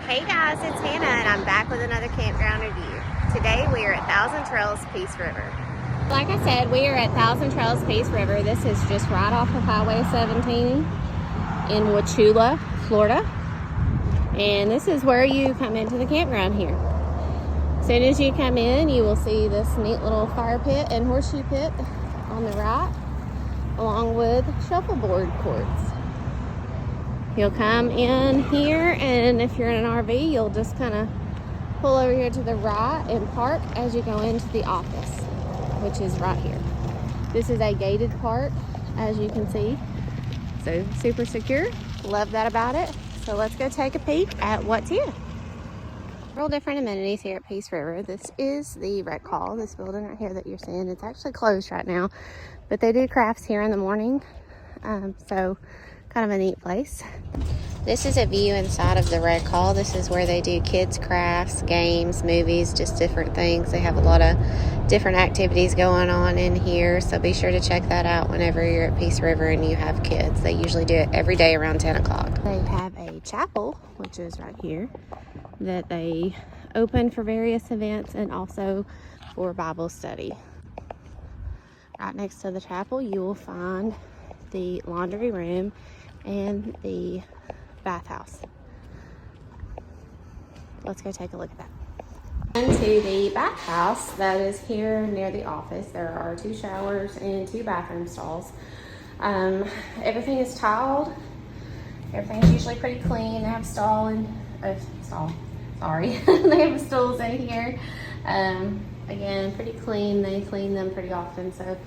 Hey guys, it's Hannah and I'm back with another campground review. Today we are at Thousand Trails Peace River. Like I said, we are at Thousand Trails Peace River. This is just right off of Highway 17 in Wauchula, Florida. And this is where you come into the campground here. As soon as you come in, you will see this neat little fire pit and horseshoe pit on the right, along with shuffleboard courts. You'll come in here, and if you're in an RV, you'll just kind of pull over here to the right and park as you go into the office, which is right here. This is a gated park, as you can see, so super secure. Love that about it. So let's go take a peek at what's here. Several different amenities here at Peace River. This is the rec hall, this building right here that you're seeing. It's actually closed right now, but they do crafts here in the morning, so kind of a neat place. This is a view inside of the rec hall. This is where they do kids crafts, games, movies, just different things. They have a lot of different activities going on in here, so be sure to check that out whenever you're at Peace River and you have kids. They usually do it every day around 10 o'clock. They have a chapel, which is right here, that they open for various events and also for Bible study. Right next to the chapel, you will find the laundry room and the bathhouse. Let's go take a look at that. Into the bathhouse that is here near the office. There are 2 showers and 2 bathroom stalls. Everything is tiled. Everything's usually pretty clean. They have they have stools in here. Again, pretty clean. They clean them pretty often. So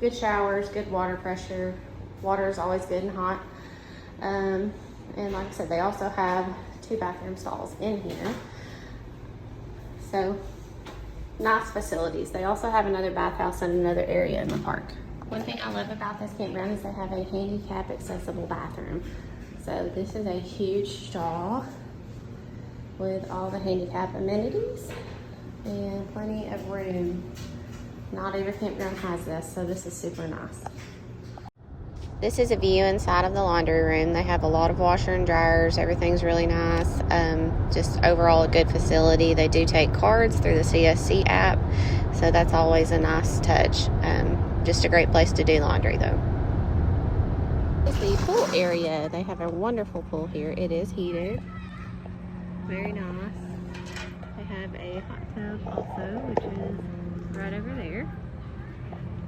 good showers, good water pressure. Water is always good and hot. And like I said, they also have 2 bathroom stalls in here. So nice facilities. They also have another bathhouse in another area in the park. One thing I love about this campground is they have a handicap accessible bathroom. So this is a huge stall with all the handicap amenities and plenty of room. Not every campground has this, so this is super nice. This is a view inside of the laundry room. They have a lot of washer and dryers. Everything's really nice. Just overall a good facility. They do take cards through the CSC app, so that's always a nice touch. Just a great place to do laundry though. This is the pool area. They have a wonderful pool here. It is heated. Very nice. They have a hot tub also, which is right over there.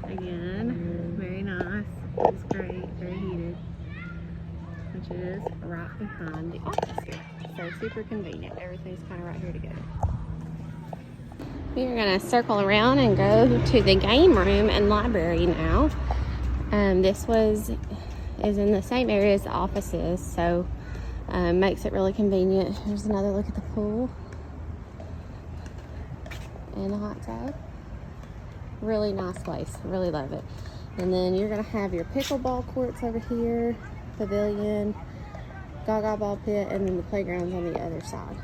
Again, very nice. It's great, very heated, which is right behind the office here. So super convenient. Everything's kind of right here together. We're gonna circle around and go to the game room and library now. This is in the same area as the office is, so makes it really convenient. Here's another look at the pool and the hot tub. Really nice place. Really love it. And then you're gonna have your pickleball courts over here, pavilion, gaga ball pit, and then the playground's on the other side.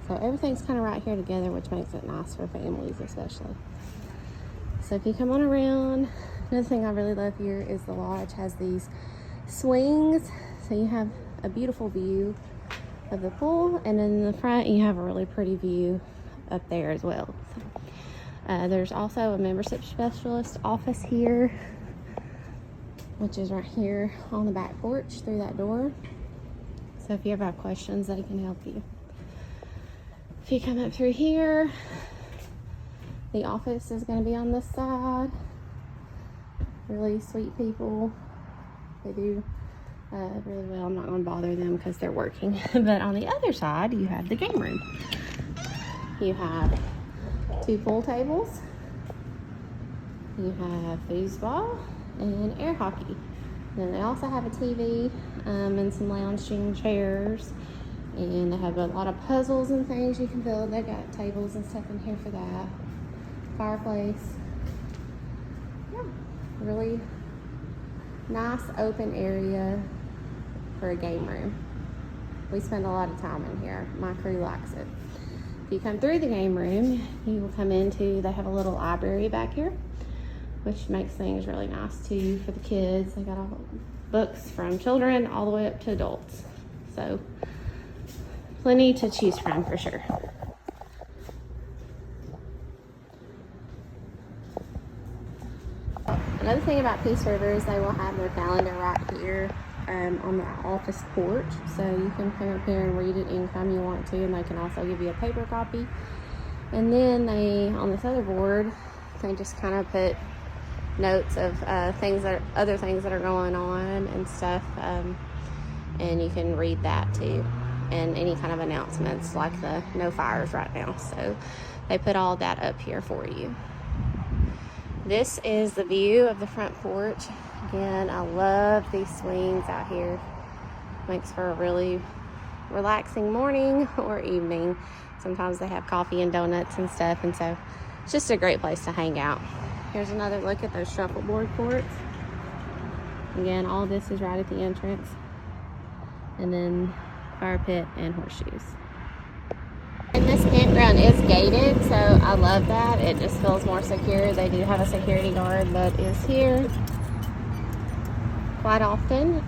So everything's kind of right here together, which makes it nice for families especially. So if you come on around, another thing I really love here is the lodge has these swings, so you have a beautiful view of the pool, and then in the front you have a really pretty view up there as well. So, there's also a membership specialist office here, which is right here on the back porch through that door. So if you ever have questions, they can help you. If you come up through here, the office is going to be on this side. Really sweet people. They do really well. I'm not going to bother them because they're working. But on the other side, you have the game room. You have 2 pool tables. You have foosball and air hockey. Then they also have a TV and some lounging chairs. And they have a lot of puzzles and things you can build. They've got tables and stuff in here for that. Fireplace. Yeah, really nice open area for a game room. We spend a lot of time in here. My crew likes it. If you come through the game room, you will come into, they have a little library back here, which makes things really nice too for the kids. They got all books from children all the way up to adults. So plenty to choose from for sure. Another thing about Peace River is they will have their calendar right here on the office porch, so you can come up here and read it anytime you want to, and they can also give you a paper copy. And then they, on this other board, they just kind of put notes of other things that are going on and stuff, and you can read that too, and any kind of announcements like the no fires right now. So they put all that up here for you. This is the view of the front porch. Again, I love these swings out here. Makes for a really relaxing morning or evening. Sometimes they have coffee and donuts and stuff, and so it's just a great place to hang out. Here's another look at those shuffleboard courts. Again, all this is right at the entrance. And then fire pit and horseshoes. And this campground is gated, so I love that. It just feels more secure. They do have a security guard that is here quite often.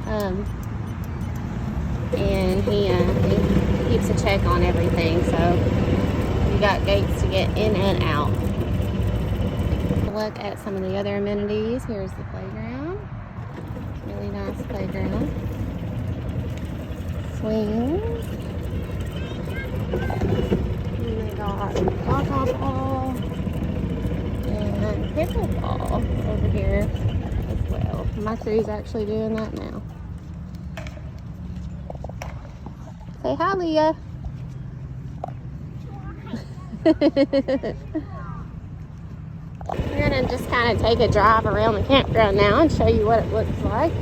And he keeps a check on everything, so you got gates to get in and out. Look at some of the other amenities. Here's the playground. Really nice playground. Swings. And they got Gaga ball and pickleball over here as well. My crew's actually doing that now. Say hi, Leah. We're gonna just kind of take a drive around the campground now and show you what it looks like.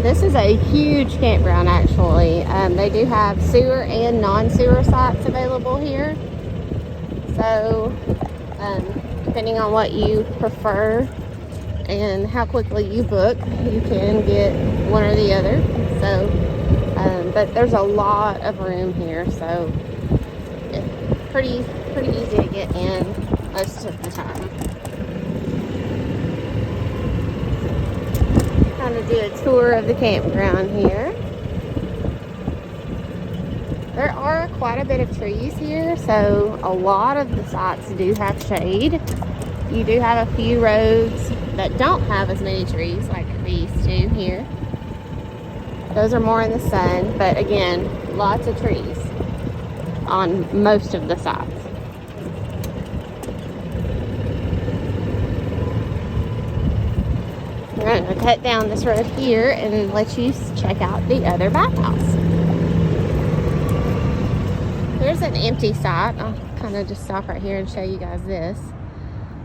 This is a huge campground actually. They do have sewer and non-sewer sites available here. So depending on what you prefer and how quickly you book, you can get one or the other. So, but there's a lot of room here, so it's pretty easy to get in most of the time. Kind of do a tour of the campground here. There are quite a bit of trees here, so a lot of the sites do have shade. You do have a few roads that don't have as many trees like these two here. Those are more in the sun, but again, lots of trees on most of the sites. We're going to cut down this road here and let you check out the other bathhouse. There's an empty site. I'll kind of just stop right here and show you guys this.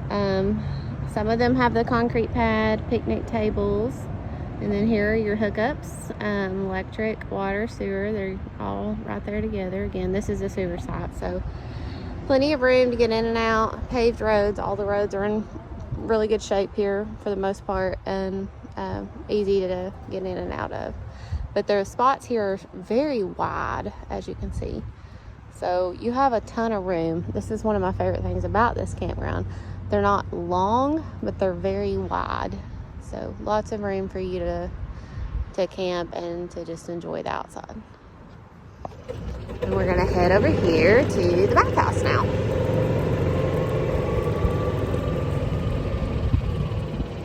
Some of them have the concrete pad, picnic tables, and then here are your hookups, electric, water, sewer. They're all right there together. Again, this is a sewer site, so plenty of room to get in and out. Paved roads. All the roads are in really good shape here for the most part, and easy to get in and out of. But the spots here are very wide, as you can see. So you have a ton of room. This is one of my favorite things about this campground. They're not long, but they're very wide. So lots of room for you to camp and to just enjoy the outside. And we're gonna head over here to the bathhouse now.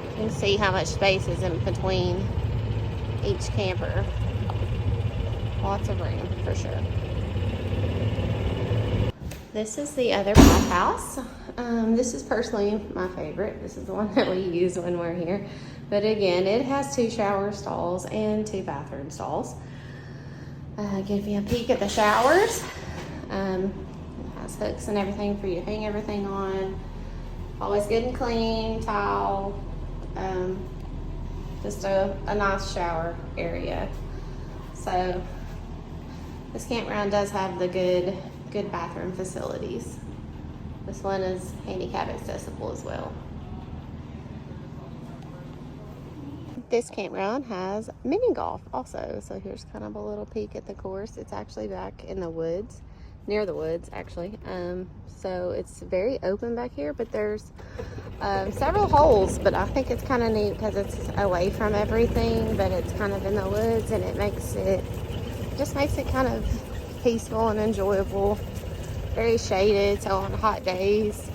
You can see how much space is in between each camper. Lots of room for sure. This is the other bathhouse. This is personally my favorite. This is the one that we use when we're here. But again, it has 2 shower stalls and 2 bathroom stalls. Give you a peek at the showers. It has hooks and everything for you to hang everything on. Always good and clean, towel. Just a nice shower area. So this campground does have the good bathroom facilities. This one is handicap accessible as well. This campground has mini golf also. So here's kind of a little peek at the course. It's actually back in the woods, near the woods actually. So it's very open back here, but there's several holes, but I think it's kind of neat because it's away from everything, but it's kind of in the woods, and it just makes it kind of peaceful and enjoyable. Very shaded, so on hot days,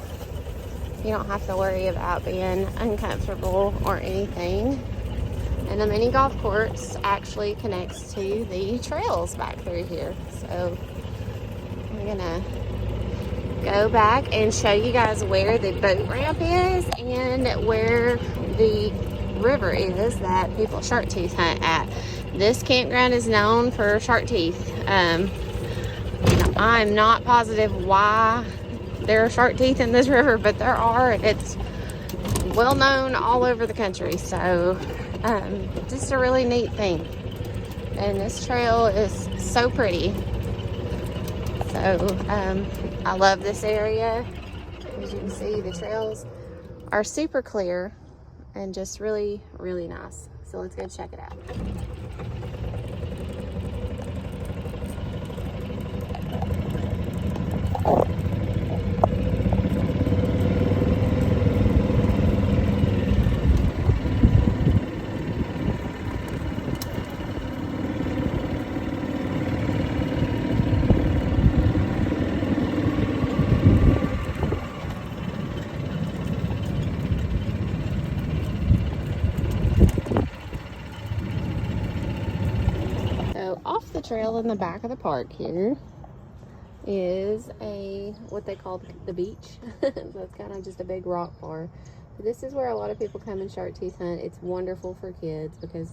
you don't have to worry about being uncomfortable or anything. And the mini golf course actually connects to the trails back through here. So I'm gonna go back and show you guys where the boat ramp is and where the river is that people shark tooth hunt at. This campground is known for shark teeth. I'm not positive why there are shark teeth in this river, but there are, and it's well known all over the country. So just a really neat thing. And this trail is so pretty. So I love this area. As you can see, the trails are super clear and just really, really nice. So let's go check it out. Off the trail in the back of the park here is what they call the beach. So it's kind of just a big rock bar. This is where a lot of people come and shark tooth hunt. It's wonderful for kids because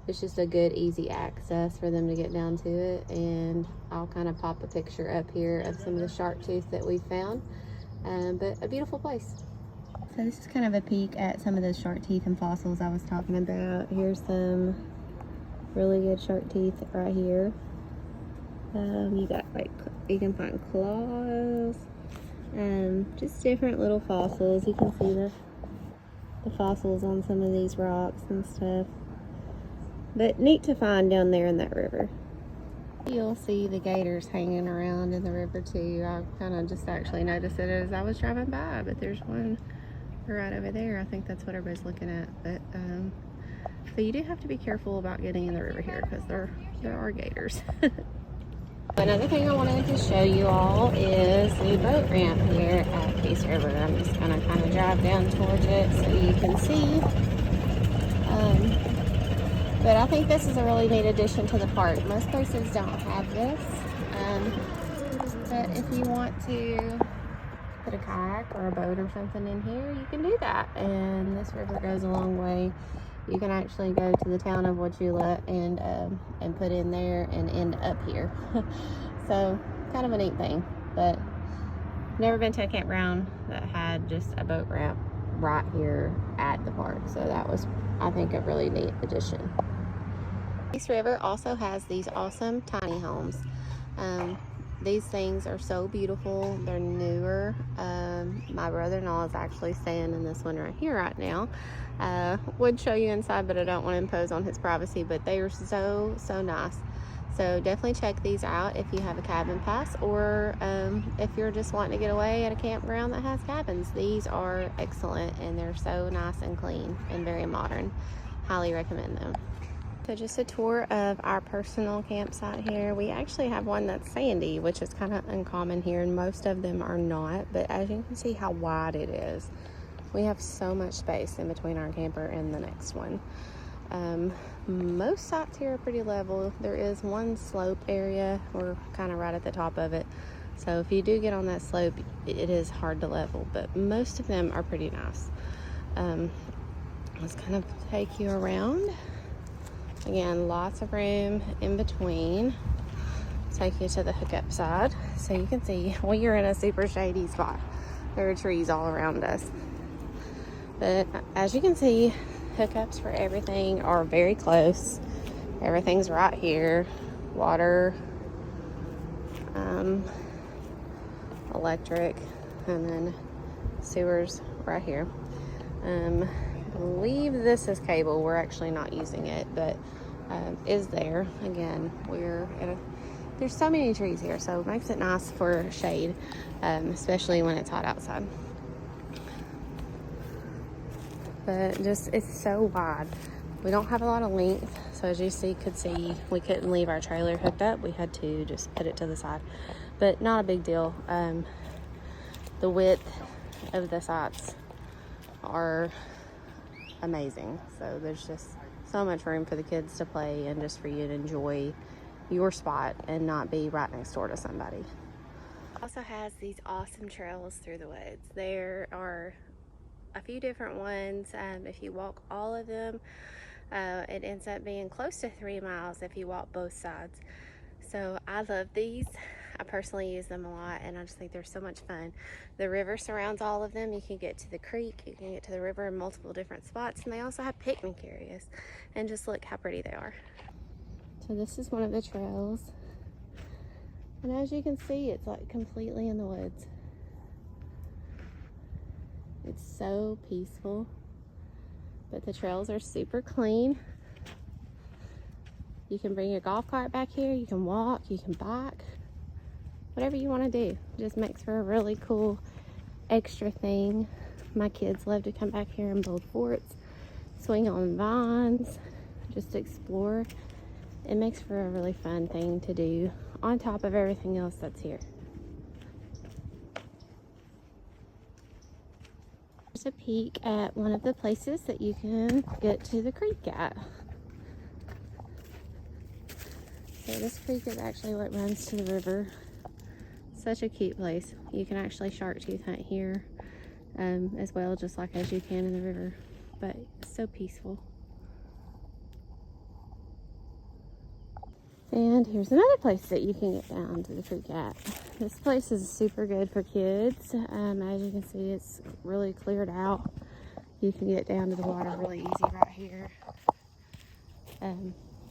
it's just a good, easy access for them to get down to it. And I'll kind of pop a picture up here of some of the shark tooth that we found. But a beautiful place. So this is kind of a peek at some of those shark teeth and fossils I was talking about. Here's some really good shark teeth right here. You got you can find claws, just different little fossils. You can see the fossils on some of these rocks and stuff. But neat to find down there in that river. You'll see the gators hanging around in the river too. I kind of just actually noticed it as I was driving by, but there's one right over there. I think that's what everybody's looking at. But so you do have to be careful about getting in the river here because there are gators. Another thing I wanted to show you all is the boat ramp here at Peace River. I'm just gonna kind of drive down towards it so you can see. But I think this is a really neat addition to the park. Most places don't have this. But if you want to put a kayak or a boat or something in here, you can do that. And this river goes a long way. You can actually go to the town of Wauchula and put in there and end up here. So kind of a neat thing. But never been to a campground that had just a boat ramp right here at the park. So that was, I think, a really neat addition. Peace River also has these awesome tiny homes. These things are so beautiful. They're newer. My brother-in-law is actually staying in this one right here right now. Would show you inside, but I don't want to impose on his privacy, but they are so nice. So definitely check these out if you have a cabin pass, or if you're just wanting to get away at a campground that has cabins. These are excellent, and they're so nice and clean and very modern. Highly recommend them. So just a tour of our personal campsite here. We actually have one that's sandy, which is kind of uncommon here, and most of them are not. But as you can see how wide it is, we have so much space in between our camper and the next one. Most sites here are pretty level. There is one slope area. We're kind of right at the top of it. So if you do get on that slope, it is hard to level, but most of them are pretty nice. Let's kind of take you around. Again, lots of room in between. Take you to the hookup side so you can see we are in a super shady spot. There are trees all around us. But as you can see, hookups for everything are very close. Everything's right here. Water, electric, and then sewers right here. I believe this is cable. We're actually not using it, but is there. Again, there's so many trees here, so it makes it nice for shade, especially when it's hot outside. But just, it's so wide. We don't have a lot of length, so as you could see, we couldn't leave our trailer hooked up. We had to just put it to the side, but not a big deal. The width of the sites are amazing, so there's just so much room for the kids to play and just for you to enjoy your spot and not be right next door to somebody. It also has these awesome trails through the woods. There are a few different ones. If you walk all of them, it ends up being close to 3 miles if you walk both sides. So I love these. I personally use them a lot, and I just think they're so much fun. The river surrounds all of them. You can get to the creek, you can get to the river in multiple different spots, and they also have picnic areas. And just look how pretty they are. So this is one of the trails, and as you can see, it's like completely in the woods. It's so peaceful, but the trails are super clean. You can bring your golf cart back here, you can walk, you can bike, whatever you want to do. Just makes for a really cool extra thing. My kids love to come back here and build forts, swing on vines, just explore. It makes for a really fun thing to do on top of everything else that's here. Here's a peek at one of the places that you can get to the creek at. So this creek is actually what runs to the river. Such a cute place. You can actually shark tooth hunt here as well, just like as you can in the river, but it's so peaceful. And here's another place that you can get down to the creek at. This place is super good for kids. As you can see, it's really cleared out. You can get down to the water really easy right here,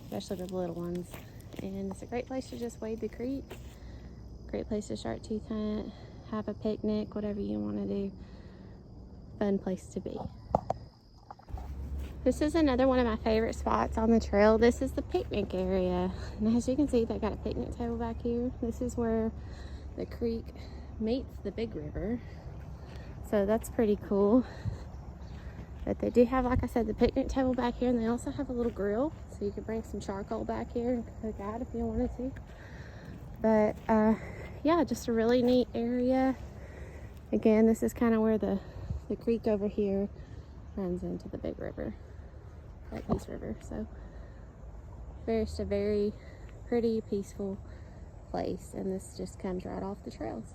especially the little ones. And it's a great place to just wade the creek. Great place to shark tooth hunt, have a picnic, whatever you want to do. Fun place to be. This is another one of my favorite spots on the trail. This is the picnic area. And as you can see, they've got a picnic table back here. This is where the creek meets the big river. So that's pretty cool. But they do have, like I said, the picnic table back here, and they also have a little grill. So you can bring some charcoal back here and cook out if you wanted to. But yeah, just a really neat area. Again, this is kind of where the creek over here runs into the big river, that Peace River. So just a very pretty, peaceful place, and this just comes right off the trails.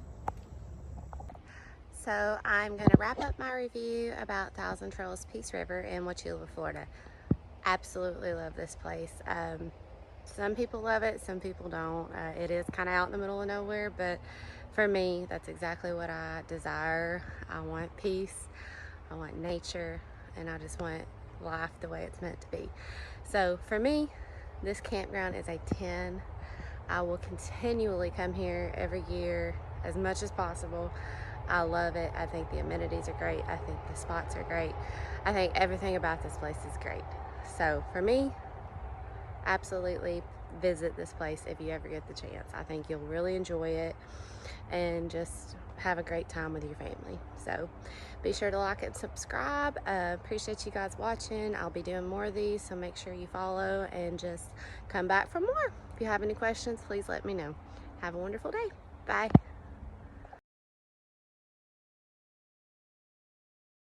So I'm going to wrap up my review about Thousand Trails Peace River in Wauchula, Florida. Absolutely love this place. Some people love it, some people don't. It is kind of out in the middle of nowhere, but for me, that's exactly what I desire. I want peace, I want nature, and I just want life the way it's meant to be. So for me, this campground is a 10. I will continually come here every year as much as possible. I love it. I think the amenities are great. I think the spots are great. I think everything about this place is great. So for me, absolutely visit this place if you ever get the chance. I think you'll really enjoy it and just have a great time with your family. So be sure to like and subscribe. Appreciate you guys watching. I'll be doing more of these, so make sure you follow and just come back for more. If you have any questions, please let me know. Have a wonderful day. Bye.